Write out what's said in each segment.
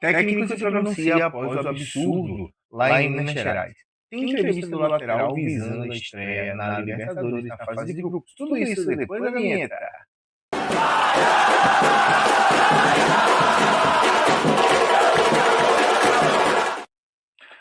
Técnico se pronuncia após o absurdo lá em Minas Gerais. Tem entrevista do lateral visando a estreia na Libertadores na fase de grupos. Tudo isso depois da vinheta.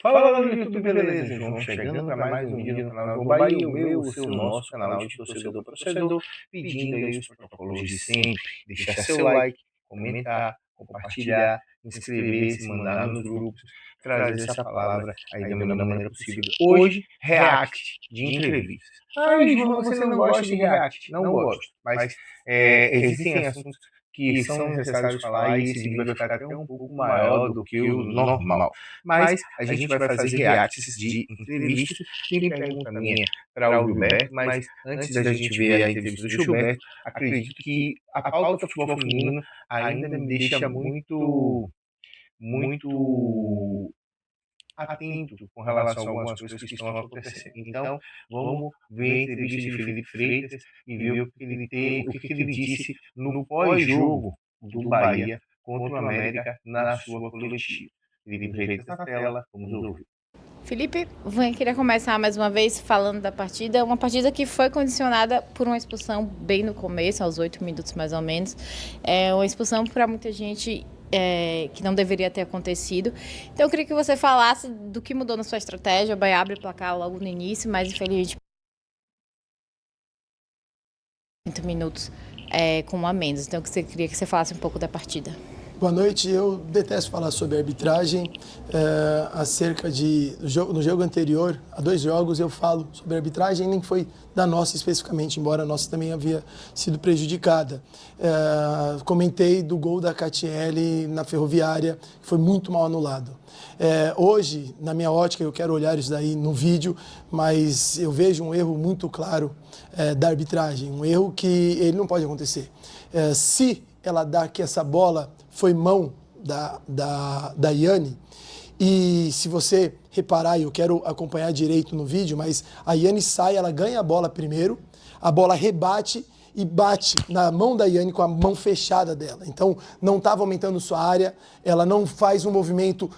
Fala lá no YouTube, beleza? João chegando para mais um vídeo no canal do Bahia, o meu, o seu, nosso canal de torcedor para torcedor, pedindo aí os protocolos de sempre, deixar seu like, comentar, compartilhar, inscrever-se, mandar nos grupos, trazer essa palavra aí da melhor maneira possível. Hoje, react de entrevistas. João, você não gosta de react? Não gosto, mas existem assuntos que são necessários falar e esse vídeo vai ficar até um pouco maior do que o normal. Mas a gente vai fazer reacts de entrevistas. Tem pergunta minha para o Gilberto, mas antes da gente ver a entrevista do Gilberto, acredito que a pauta do futebol feminino ainda me deixa muito atento com relação a algumas coisas que estão acontecendo. Então, vamos ver a entrevista de Felipe Freitas e ver o que ele disse no pós-jogo do Bahia contra o América na sua coletiva. Felipe Freitas na tela, vamos ouvir. Felipe, queria começar mais uma vez falando da partida. Uma partida que foi condicionada por uma expulsão bem no começo, aos 8 minutos mais ou menos. É uma expulsão para muita gente que não deveria ter acontecido. Então eu queria que você falasse do que mudou na sua estratégia. O Bahia abre o placar logo no início, mas infelizmente 8 minutos com um a menos. Então eu queria que você falasse um pouco da partida. Boa noite, eu detesto falar sobre arbitragem, no jogo anterior, há 2 jogos eu falo sobre arbitragem, nem foi da nossa especificamente, embora a nossa também havia sido prejudicada. Comentei do gol da Catiele na Ferroviária, que foi muito mal anulado. Hoje, na minha ótica, eu quero olhar isso daí no vídeo, mas eu vejo um erro muito claro da arbitragem, um erro que ele não pode acontecer. Se ela dá que essa bola foi mão da Iane, e se você reparar, e eu quero acompanhar direito no vídeo, mas a Iane sai, ela ganha a bola primeiro, a bola rebate e bate na mão da Iane com a mão fechada dela. Então, não estava aumentando sua área, ela não faz um movimento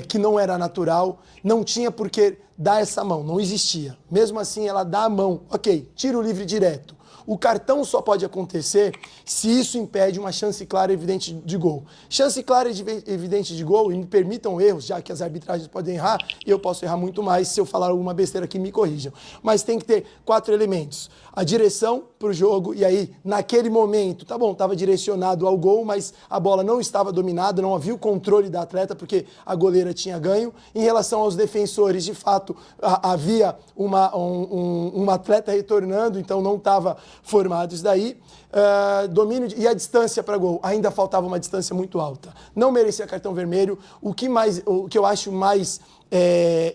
que não era natural, não tinha por que dar essa mão, não existia. Mesmo assim, ela dá a mão, ok, tiro livre direto. O cartão só pode acontecer se isso impede uma chance clara e evidente de gol. Chance clara e evidente de gol, e me permitam erros, já que as arbitragens podem errar, e eu posso errar muito mais, se eu falar alguma besteira aqui, me corrijam. Mas tem que ter 4 elementos. A direção para o jogo, e aí, naquele momento, tá bom, estava direcionado ao gol, mas a bola não estava dominada, não havia o controle da atleta, porque a goleira tinha ganho. Em relação aos defensores, de fato, havia um atleta retornando, então não estava formado isso daí. Domínio e a distância para gol, ainda faltava uma distância muito alta. Não merecia cartão vermelho. O que eu acho mais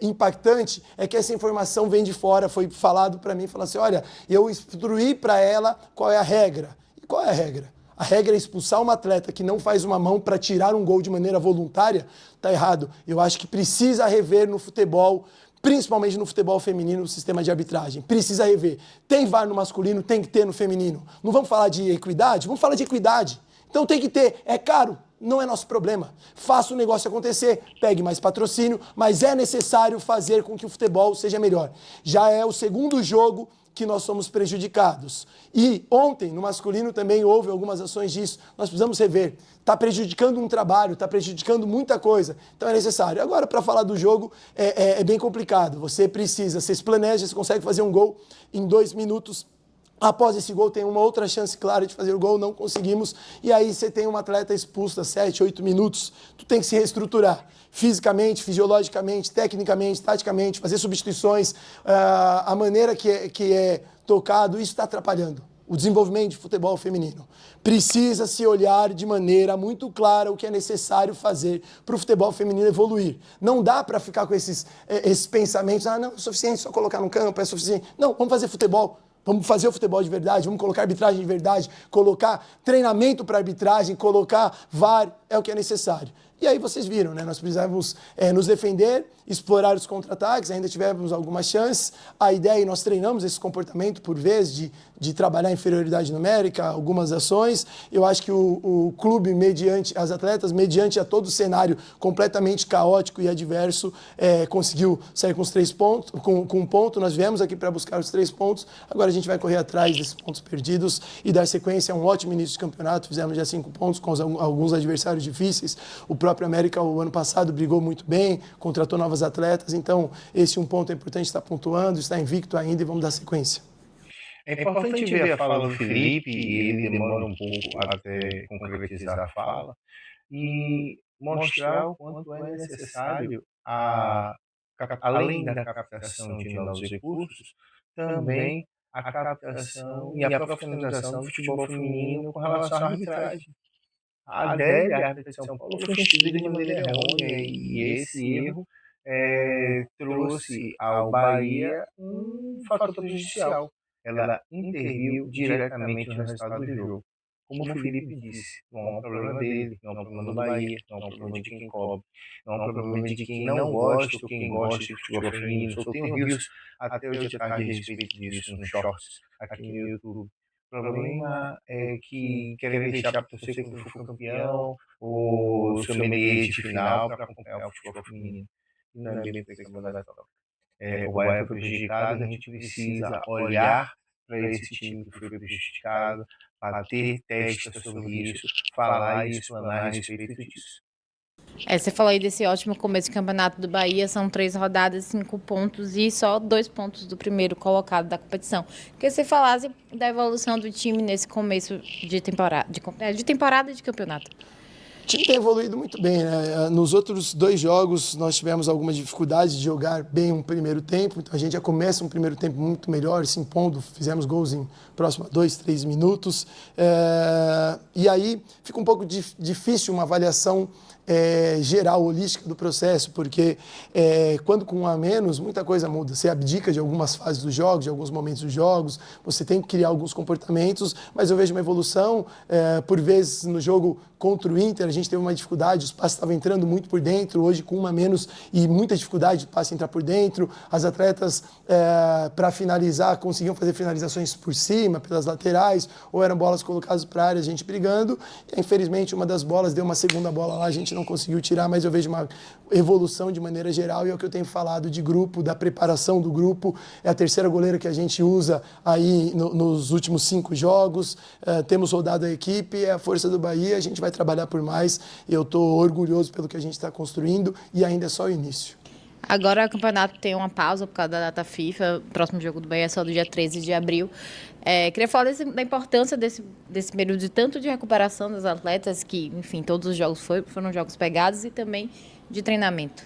impactante é que essa informação vem de fora, foi falado para mim, falou assim, olha, eu instruí para ela qual é a regra. E qual é a regra? A regra é expulsar uma atleta que não faz uma mão para tirar um gol de maneira voluntária, tá errado. Eu acho que precisa rever no futebol, principalmente no futebol feminino, o sistema de arbitragem. Precisa rever. Tem VAR no masculino, tem que ter no feminino. Não vamos falar de equidade? Vamos falar de equidade. Então tem que ter. É caro? Não é nosso problema. Faça o negócio acontecer, pegue mais patrocínio, mas é necessário fazer com que o futebol seja melhor. Já é o 2º jogo que nós somos prejudicados. E ontem, no masculino, também houve algumas ações disso. Nós precisamos rever. Está prejudicando um trabalho, está prejudicando muita coisa. Então é necessário. Agora, para falar do jogo, é bem complicado. Você se planeja, você consegue fazer um gol em 2 minutos. Após esse gol, tem uma outra chance clara de fazer o gol, não conseguimos. E aí você tem uma atleta expulsa 7, 8 minutos. Tu tem que se reestruturar fisicamente, fisiologicamente, tecnicamente, taticamente, fazer substituições. A maneira que é tocado, isso está atrapalhando o desenvolvimento de futebol feminino. Precisa se olhar de maneira muito clara o que é necessário fazer para o futebol feminino evoluir. Não dá para ficar com esses pensamentos, não, é suficiente só colocar no campo, é suficiente. Não, vamos fazer futebol. Vamos fazer o futebol de verdade, vamos colocar arbitragem de verdade, colocar treinamento para arbitragem, colocar VAR. é o que é necessário. E aí vocês viram, né? Nós precisávamos nos defender, explorar os contra-ataques, ainda tivemos algumas chances. A ideia, e nós treinamos esse comportamento por vezes, de trabalhar a inferioridade numérica, algumas ações. Eu acho que o clube, mediante as atletas, mediante a todo o cenário completamente caótico e adverso, conseguiu sair com os 3 pontos, com um ponto. Nós viemos aqui para buscar os 3 pontos. Agora a gente vai correr atrás desses pontos perdidos e dar sequência a um ótimo início de campeonato. Fizemos já 5 pontos com alguns adversários difíceis. O próprio América, o ano passado, brigou muito bem, contratou novos atletas. Então, esse um ponto é importante, está pontuando, está invicto ainda e vamos dar sequência. É importante ver a fala do Felipe, e ele demora um pouco até concretizar a fala, e mostrar o quanto é necessário, além da captação de novos recursos, também a captação e a profissionalização do futebol feminino com relação à arbitragem. A ADEB, a árbitra de São Paulo, foi instituída de maneira errônea, e esse erro trouxe ao Bahia um fator prejudicial. Ela interviu diretamente no resultado do jogo. Como o Felipe disse, não é um problema dele, não é um problema do Bahia, não é um problema de quem cobre, não é um problema de quem não gosta ou quem gosta de futebol feminino. Só tenho rios até hoje à tarde a respeito disso nos shorts aqui no YouTube. O problema é que querem deixar para torcer quando for campeão, ou sommelier de final para acompanhar o futebol feminino. E não é bem por esse campeonato. O Bahia foi prejudicado, a gente precisa olhar para esse time que foi prejudicado, bater testa sobre isso, falar e explanar a respeito disso. Você falou aí desse ótimo começo de campeonato do Bahia, são 3 rodadas, 5 pontos e só 2 pontos do primeiro colocado da competição. Queria que você falasse da evolução do time nesse começo de temporada de campeonato. O time tem evoluído muito bem, né? Nos outros 2 jogos nós tivemos algumas dificuldades de jogar bem um primeiro tempo, então a gente já começa um primeiro tempo muito melhor, se impondo, fizemos gols em próximo a 2, 3 minutos, e aí fica um pouco difícil uma avaliação geral, holística do processo, porque quando com 1 a menos, muita coisa muda. Você abdica de algumas fases dos jogos, de alguns momentos dos jogos, você tem que criar alguns comportamentos, mas eu vejo uma evolução. Por vezes, no jogo contra o Inter, a gente teve uma dificuldade, os passes estavam entrando muito por dentro, hoje com 1 a menos e muita dificuldade de passe entrar por dentro. As atletas, para finalizar, conseguiam fazer finalizações por cima, pelas laterais, ou eram bolas colocadas para a área, a gente brigando. E, infelizmente, uma das bolas deu uma segunda bola lá, a gente não conseguiu tirar, mas eu vejo uma evolução de maneira geral, e é o que eu tenho falado de grupo, da preparação do grupo. É a terceira goleira que a gente usa aí nos últimos 5 jogos. Temos rodado a equipe, é a força do Bahia, a gente vai trabalhar por mais. Eu estou orgulhoso pelo que a gente está construindo e ainda é só o início. Agora o campeonato tem uma pausa por causa da data FIFA, o próximo jogo do Bahia é só do dia 13 de abril. Queria falar da importância desse período de tanto de recuperação das atletas, que, enfim, todos os jogos foram jogos pegados, e também de treinamento.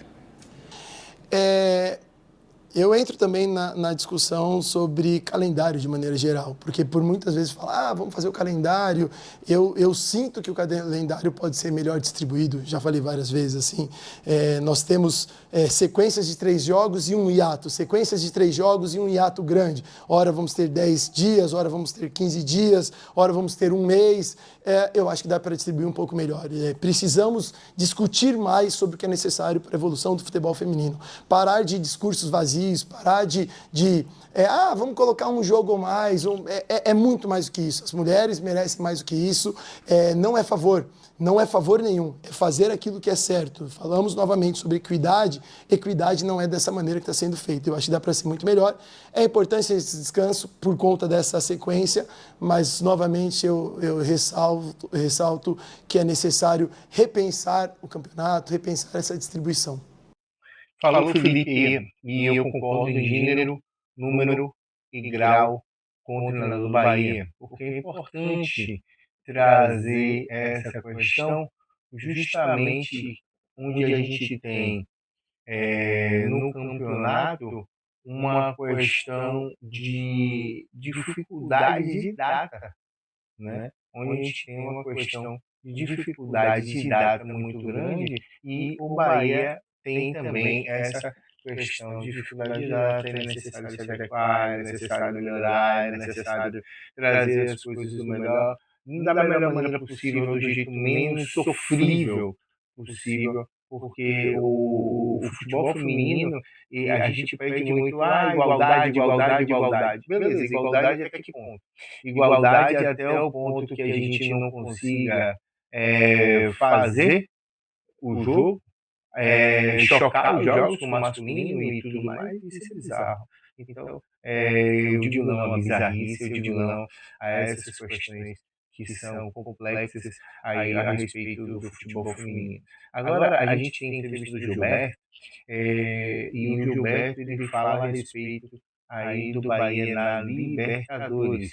Eu entro também na discussão sobre calendário de maneira geral, porque por muitas vezes falar, vamos fazer o calendário, eu sinto que o calendário pode ser melhor distribuído, já falei várias vezes assim, nós temos sequências de 3 jogos e um hiato, sequências de 3 jogos e um hiato grande, ora vamos ter 10 dias, ora vamos ter 15 dias, ora vamos ter 1 mês, eu acho que dá para distribuir um pouco melhor. Precisamos discutir mais sobre o que é necessário para a evolução do futebol feminino, parar de discursos vazios, parar vamos colocar um jogo ou mais, é muito mais do que isso. As mulheres merecem mais do que isso, não é favor nenhum, é fazer aquilo que é certo. Falamos novamente sobre equidade não é dessa maneira que está sendo feita. Eu acho que dá para ser muito melhor. É importante esse descanso por conta dessa sequência, mas novamente eu ressalto que é necessário repensar o campeonato, repensar essa distribuição. Falou Felipe, e eu concordo em gênero, número e grau com o treinador do Bahia, porque é importante trazer essa questão justamente onde a gente tem no campeonato uma questão de dificuldade de data, né? Onde a gente tem uma questão de dificuldade de data muito grande, e o Bahia tem também essa questão de dificuldade de data, é necessário se adequar, é necessário melhorar, é necessário trazer as coisas do melhor. da melhor maneira possível, do jeito menos sofrível possível, porque o futebol feminino, a gente pede muito, igualdade, igualdade, igualdade. Beleza, igualdade até que ponto? Igualdade até o ponto que a gente não consiga fazer o jogo, chocar os jogos com o masculino e tudo mais, isso é bizarro. Então, eu digo não à bizarrice, eu digo não a essas questões que são complexas aí a respeito do futebol feminino. Agora, a gente tem entrevista do Gilberto, e o Gilberto ele fala a respeito aí do Bahia na Libertadores.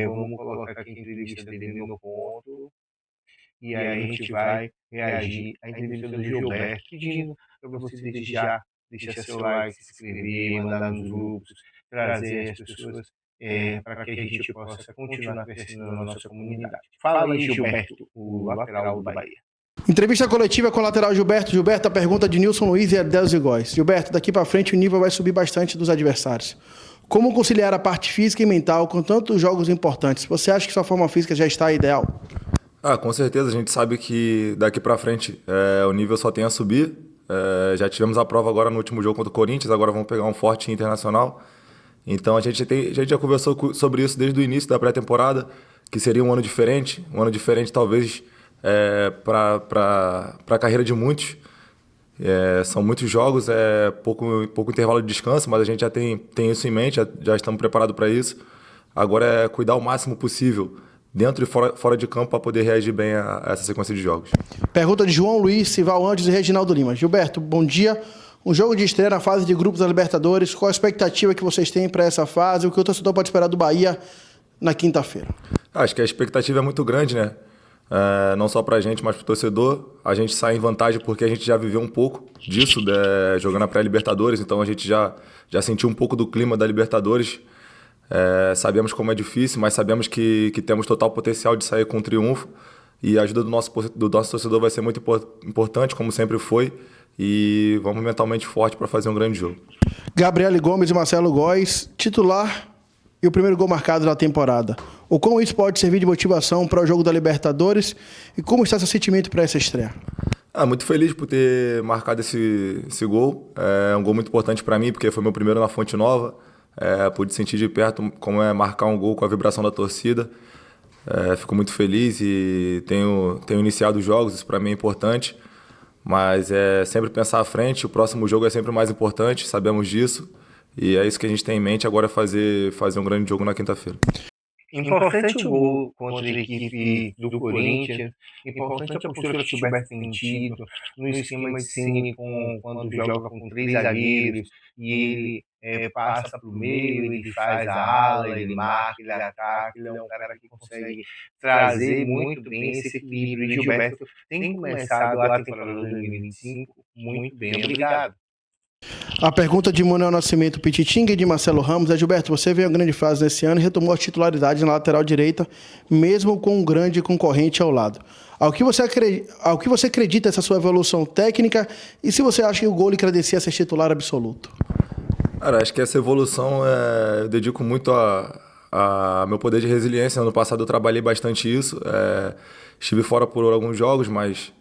Vamos colocar aqui a entrevista dele no ponto, e aí a gente vai reagir à entrevista do Gilberto, pedindo para você desde já deixar seu like, se inscrever, mandar nos grupos, trazer as pessoas para que a gente possa continuar crescendo na nossa comunidade. Fala aí, Gilberto, o lateral do Bahia. Entrevista coletiva com o lateral Gilberto. Gilberto, a pergunta de Nilson Luiz e Adelso Góes. Gilberto, daqui para frente o nível vai subir bastante dos adversários. Como conciliar a parte física e mental com tantos jogos importantes? Você acha que sua forma física já está ideal? Com certeza, a gente sabe que daqui para frente o nível só tem a subir. Já tivemos a prova agora no último jogo contra o Corinthians, agora vamos pegar um forte internacional. Então a gente já conversou sobre isso desde o início da pré-temporada, que seria um ano diferente talvez para a carreira de muitos. São muitos jogos, pouco intervalo de descanso, mas a gente já tem isso em mente, já estamos preparados para isso. Agora é cuidar o máximo possível dentro e fora de campo para poder reagir bem a essa sequência de jogos. Pergunta de João Luiz, Sival Andes e Reginaldo Lima. Gilberto, bom dia. Um jogo de estreia na fase de grupos da Libertadores. Qual a expectativa que vocês têm para essa fase? O que o torcedor pode esperar do Bahia na quinta-feira? Acho que a expectativa é muito grande, né? Não só para a gente, mas para o torcedor. A gente sai em vantagem porque a gente já viveu um pouco disso, jogando a pré-Libertadores. Então a gente já sentiu um pouco do clima da Libertadores. Sabemos como é difícil, mas sabemos que temos total potencial de sair com um triunfo. E a ajuda do nosso torcedor vai ser muito importante, como sempre foi. E vamos mentalmente forte para fazer um grande jogo. Gabriele Gomes e Marcelo Góes, titular e o primeiro gol marcado da temporada. O como isso pode servir de motivação para o jogo da Libertadores e como está seu sentimento para essa estreia? Muito feliz por ter marcado esse gol. É um gol muito importante para mim, porque foi meu primeiro na Fonte Nova. Pude sentir de perto como é marcar um gol com a vibração da torcida. Fico muito feliz e tenho iniciado os jogos, isso para mim é importante. Mas é sempre pensar à frente, o próximo jogo é sempre o mais importante, sabemos disso. E é isso que a gente tem em mente agora, fazer um grande jogo na quinta-feira. Importante o gol contra a equipe do Corinthians, importante a postura que o Gilberto tem tido, no esquema de Ceni quando joga com 3 zagueiros e ele passa para o meio, ele faz a ala, ele marca, ele ataca, ele é um cara que consegue trazer muito bem esse equilíbrio. E Gilberto tem começado a temporada 2025 muito bem, obrigado. A pergunta de Manuel Nascimento Pititinga e de Marcelo Ramos é: Gilberto, você veio a grande fase nesse ano e retomou a titularidade na lateral direita, mesmo com um grande concorrente ao lado. Ao que você acredita essa sua evolução técnica e se você acha que o gol lhe credencia a ser titular absoluto? Cara, acho que essa evolução eu dedico muito a meu poder de resiliência. Ano passado eu trabalhei bastante isso. Estive fora por alguns jogos, mas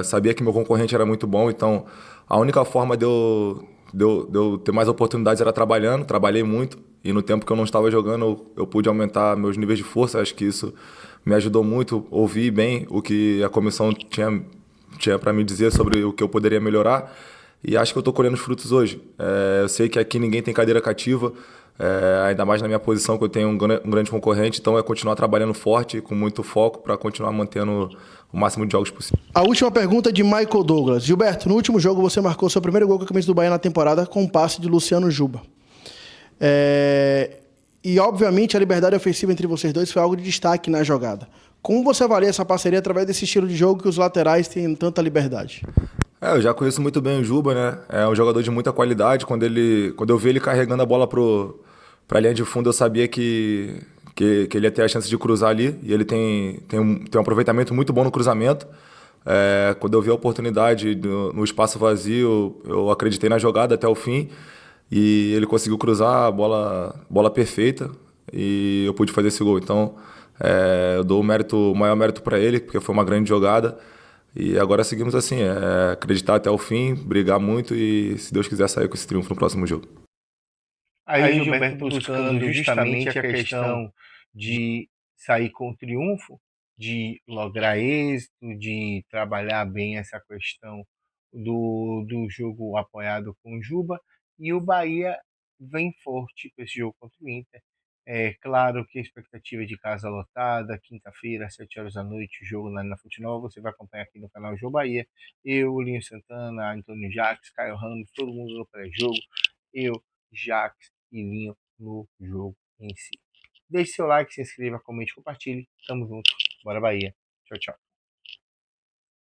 sabia que meu concorrente era muito bom, então a única forma de eu ter mais oportunidades era trabalhando. Trabalhei muito e no tempo que eu não estava jogando eu pude aumentar meus níveis de força. Acho que isso me ajudou muito, ouvir bem o que a comissão tinha para me dizer sobre o que eu poderia melhorar. E acho que eu estou colhendo os frutos hoje. Eu sei que aqui ninguém tem cadeira cativa, ainda mais na minha posição, que eu tenho um grande concorrente. Então é continuar trabalhando forte, com muito foco, para continuar mantendo o máximo de jogos possível. A última pergunta é de Michael Douglas. Gilberto, no último jogo você marcou seu primeiro gol com a camisa do Bahia na temporada com um passe de Luciano Juba. E obviamente a liberdade ofensiva entre vocês dois foi algo de destaque na jogada. Como você avalia essa parceria através desse estilo de jogo que os laterais têm tanta liberdade? Eu já conheço muito bem o Juba, né? É um jogador de muita qualidade. Quando eu vi ele carregando a bola para a linha de fundo, eu sabia que ele ia ter a chance de cruzar ali. E ele tem um aproveitamento muito bom no cruzamento. Quando eu vi a oportunidade no espaço vazio, eu acreditei na jogada até o fim. E ele conseguiu cruzar a bola perfeita. E eu pude fazer esse gol. Então, Eu dou o maior mérito para ele, porque foi uma grande jogada. E agora seguimos assim, acreditar até o fim, brigar muito e, se Deus quiser, sair com esse triunfo no próximo jogo. Aí o Gilberto buscando justamente a questão de sair com triunfo, de lograr êxito, de trabalhar bem essa questão do jogo apoiado com o Juba, e o Bahia vem forte com esse jogo contra o Inter. É claro que a expectativa de casa lotada, quinta-feira, às 7 horas da noite, o jogo lá na Futebol, você vai acompanhar aqui no canal Jogo Bahia. Eu, Linho Santana, Antônio Jacques, Caio Ramos, todo mundo no pré-jogo. Eu, Jacques e Linho no jogo em si. Deixe seu like, se inscreva, comente, compartilhe. Tamo junto. Bora Bahia. Tchau, tchau.